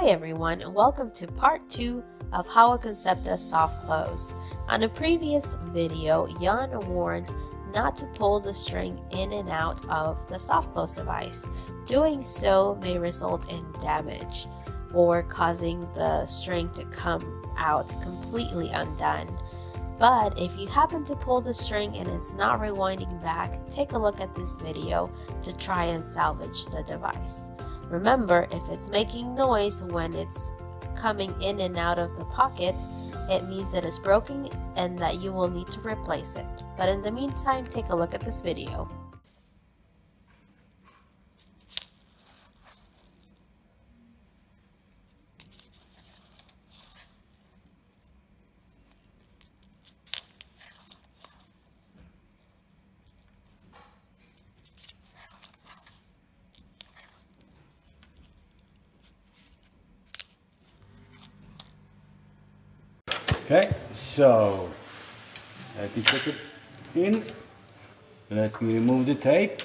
Hi everyone, and welcome to part 2 of Hawa Concepta soft close. On a previous video, Jan warned not to pull the string in and out of the soft close device. Doing so may result in damage or causing the string to come out completely undone. But if you happen to pull the string and it's not rewinding back, take a look at this video to try and salvage the device. Remember, if it's making noise when it's coming in and out of the pocket, it means it is broken and that you will need to replace it. But in the meantime, take a look at this video. Okay, so let me put it in. Let me remove the tape.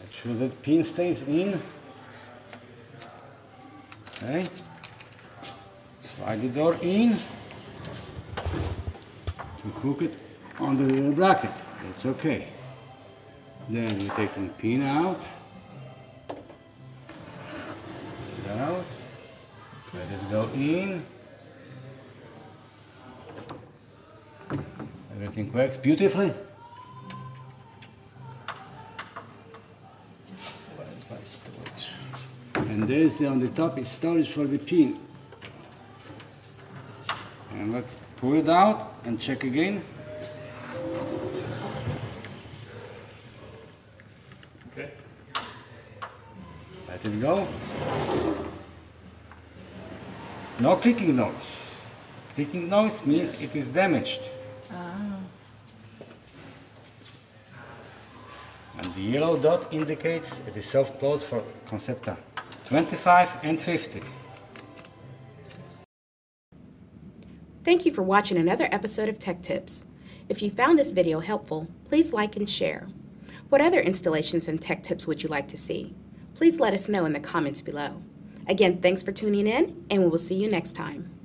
Make sure that the pin stays in. Okay. Slide the door in to hook it on the rear bracket. That's okay. Then you take the pin out. Out, let it go in. Everything works beautifully. Where's my storage? And there's on the top is storage for the pin. And let's pull it out and check again. Okay. Let it go. No clicking noise. Clicking noise means it is damaged. And the yellow dot indicates it is soft close for Concepta 25 and 50. Thank you for watching another episode of Tech Tips. If you found this video helpful, please like and share. What other installations and tech tips would you like to see? Please let us know in the comments below. Again, thanks for tuning in, and we will see you next time.